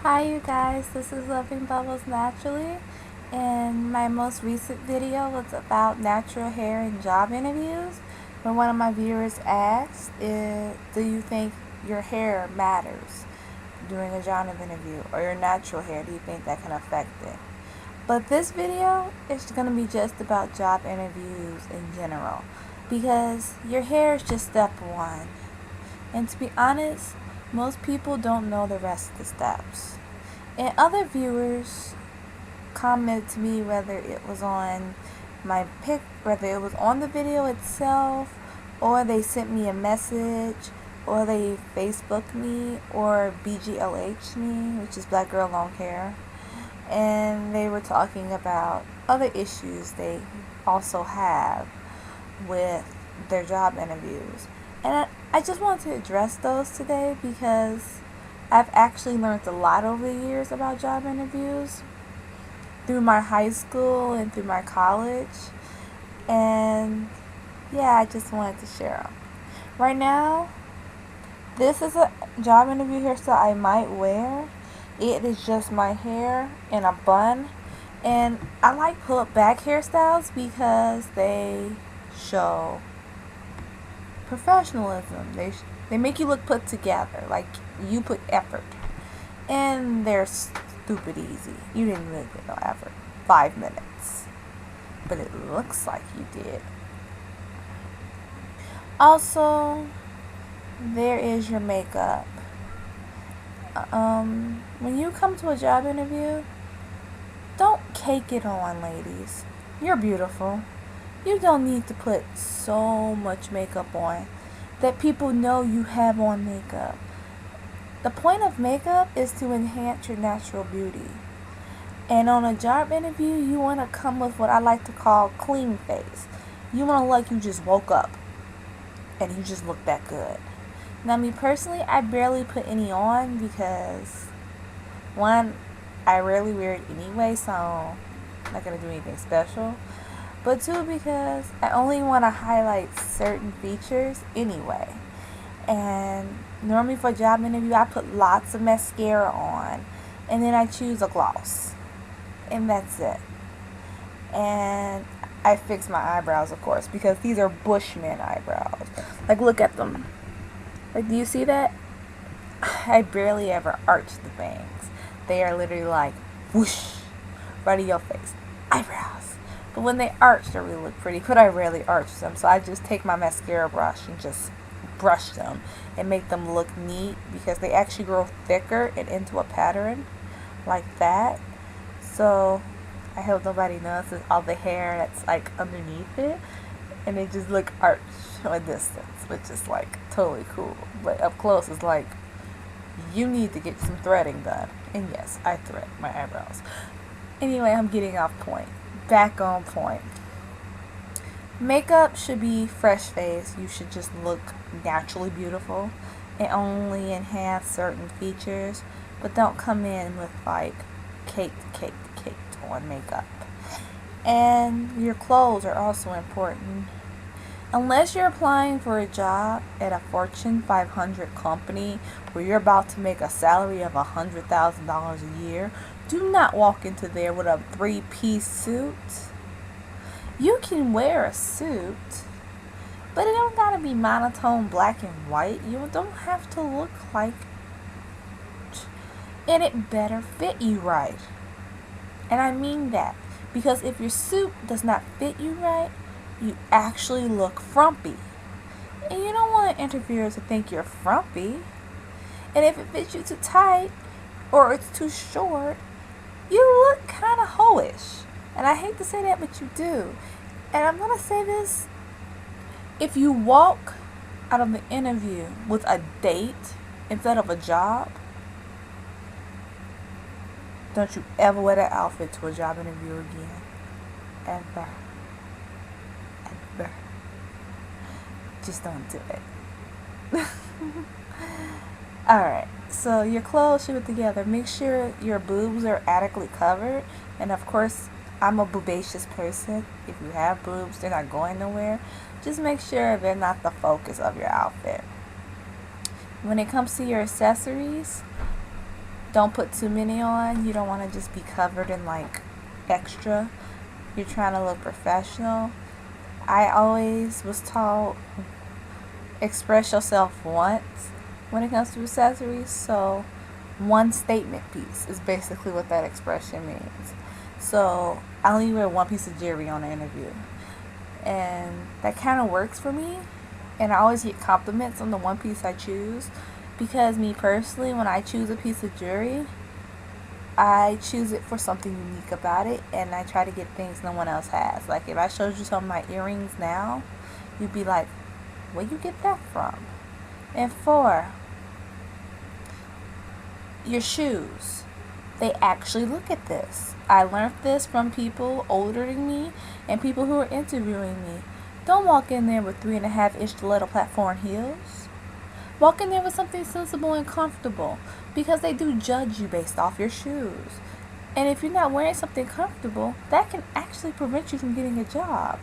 Hi you guys, this is Loving Bubbles Naturally, and my most recent video was about natural hair in job interviews. When one of my viewers asked, do you think your hair matters during a job interview, or your natural hair, do you think that can affect it? But this video is going to be just about job interviews in general, because your hair is just step one. And to be honest, most people don't know the rest of the steps. And other viewers commented to me whether it was on whether it was on the video itself, or they sent me a message, or they Facebooked me, or BGLH me, which is Black Girl Long Hair. And they were talking about other issues they also have with their job interviews. And I just want to address those today because I've actually learned a lot over the years about job interviews through my high school and through my college. And yeah, I just wanted to share them. Right now, this is a job interview hairstyle I might wear. It is just my hair in a bun. And I like pull-up back hairstyles because they show professionalism. They make you look put together, like you put effort. And they're stupid easy. You didn't really put no effort. 5 minutes. But it looks like you did. Also, there is your makeup. When you come to a job interview, don't cake it on, ladies. You're beautiful. You don't need to put so much makeup on that people know you have on makeup. The point of makeup is to enhance your natural beauty. And on a job interview, you want to come with what I like to call clean face. You want to look like you just woke up and you just look that good. Now, me personally, I barely put any on because, one, I rarely wear it anyway, so I'm not going to do anything special. But two, because I only want to highlight certain features anyway. And normally for a job interview, I put lots of mascara on. And then I choose a gloss. And that's it. And I fix my eyebrows, of course, because these are Bushman eyebrows. Like, look at them. Like, do you see that? I barely ever arch the bangs. They are literally like, whoosh, right in your face. Eyebrows. But when they arch, they really look pretty. But I rarely arch them. So I just take my mascara brush and just brush them and make them look neat because they actually grow thicker and into a pattern like that. So I hope nobody notices all the hair that's like underneath it. And they just look arched from a distance, which is like totally cool. But up close, it's like, you need to get some threading done. And yes, I thread my eyebrows. Anyway, I'm getting off point. Back on point. Makeup should be fresh face. You should just look naturally beautiful and only enhance certain features, but don't come in with like caked on makeup. And your clothes are also important. Unless you're applying for a job at a Fortune 500 company where you're about to make a salary of $100,000 a year, do not walk into there with a 3-piece suit. You can wear a suit, but it don't gotta be monotone black and white. You don't have to look like, and it better fit you right. And I mean that, because if your suit does not fit you right, you actually look frumpy. And you don't want interviewers to think you're frumpy. And if it fits you too tight or it's too short, you look kind of hoish. And I hate to say that, but you do. And I'm going to say this. If you walk out of the interview with a date instead of a job, don't you ever wear that outfit to a job interview again. Ever. Ever. Just don't do it. Alright, so your clothes should be together. Make sure your boobs are adequately covered. And of course, I'm a boobacious person. If you have boobs, they're not going nowhere. Just make sure they're not the focus of your outfit. When it comes to your accessories, don't put too many on. You don't want to just be covered in like extra. You're trying to look professional. I always was taught express yourself once when it comes to accessories. So one statement piece is basically what that expression means. So I only wear one piece of jewelry on an interview, and that kind of works for me. And I always get compliments on the one piece I choose, because me personally, when I choose a piece of jewelry, I choose it for something unique about it, and I try to get things no one else has. Like if I showed you some of my earrings now, you'd be like, where you get that from? And 4, your shoes. They actually look at this. I learned this from people older than me and people who are interviewing me. Don't walk in there with 3.5-inch stiletto platform heels. Walk in there with something sensible and comfortable, because they do judge you based off your shoes. And if you're not wearing something comfortable, that can actually prevent you from getting a job.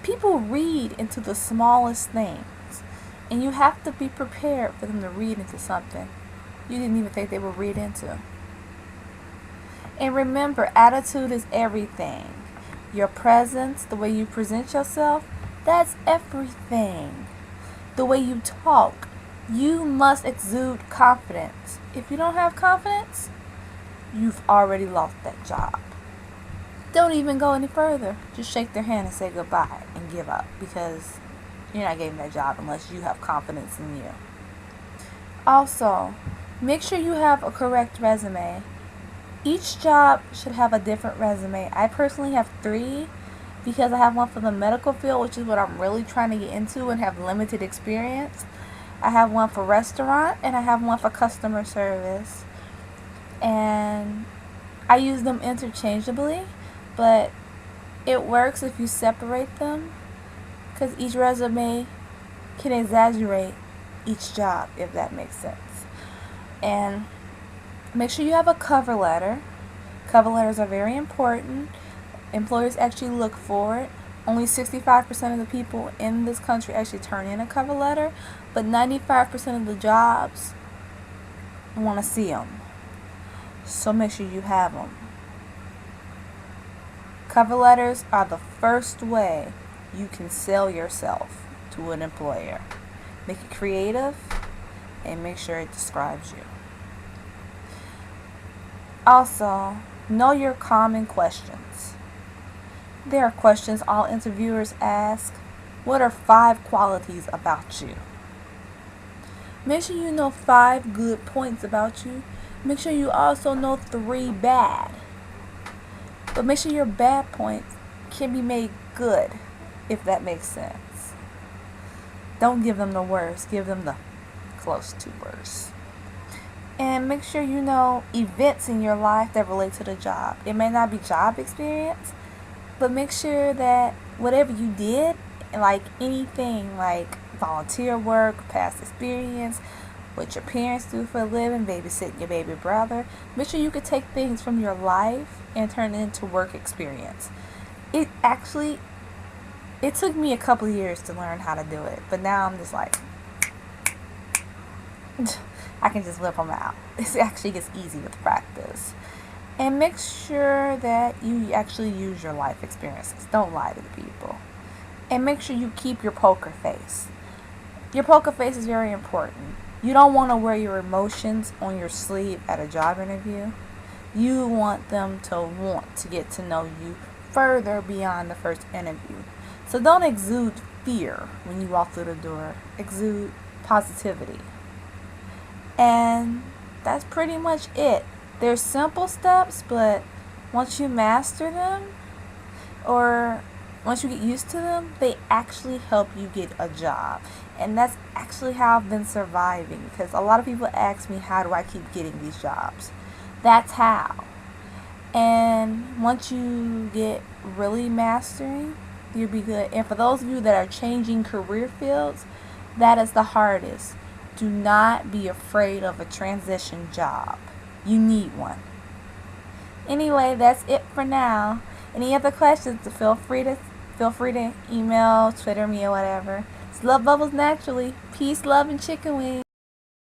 People read into the smallest things, and you have to be prepared for them to read into something you didn't even think they would read into. And remember, attitude is everything. Your presence, the way you present yourself, that's everything. The way you talk, you must exude confidence. If you don't have confidence, you've already lost that job. Don't even go any further. Just shake their hand and say goodbye and give up, because you're not getting that job unless you have confidence in you. Also, make sure you have a correct resume. Each job should have a different resume. I personally have 3, because I have one for the medical field, which is what I'm really trying to get into and have limited experience. I have one for restaurant, and I have one for customer service. And I use them interchangeably, but it works if you separate them, because each resume can exaggerate each job, if that makes sense. And make sure you have a cover letter. Cover letters are very important. Employers actually look for it. Only 65% of the people in this country actually turn in a cover letter, but 95% of the jobs want to see them. So make sure you have them. Cover letters are the first way you can sell yourself to an employer. Make it creative and make sure it describes you. Also, know your common questions. There are questions all interviewers ask. What are 5 qualities about you? Make sure you know 5 good points about you. Make sure you also know 3 bad. But make sure your bad points can be made good, if that makes sense. Don't give them the worst. Give them the close to worst. And make sure you know events in your life that relate to the job. It may not be job experience, but make sure that whatever you did, like anything like volunteer work, past experience, what your parents do for a living, babysitting your baby brother, make sure you could take things from your life and turn it into work experience. It took me a couple of years to learn how to do it, but now I'm just like, I can just whip them out. It actually gets easy with practice. And make sure that you actually use your life experiences. Don't lie to the people. And make sure you keep your poker face. Your poker face is very important. You don't want to wear your emotions on your sleeve at a job interview. You want them to want to get to know you further beyond the first interview. So don't exude fear when you walk through the door. Exude positivity. And that's pretty much it. They're simple steps, but once you master them, or once you get used to them, they actually help you get a job. And that's actually how I've been surviving, because a lot of people ask me, how do I keep getting these jobs? That's how. And once you get really mastering, you'll be good. And for those of you that are changing career fields, that is the hardest. Do not be afraid of a transition job. You need one. Anyway, that's it for now. Any other questions, feel free to email, Twitter me, or whatever. It's Love Bubbles Naturally. Peace, love, and chicken wings.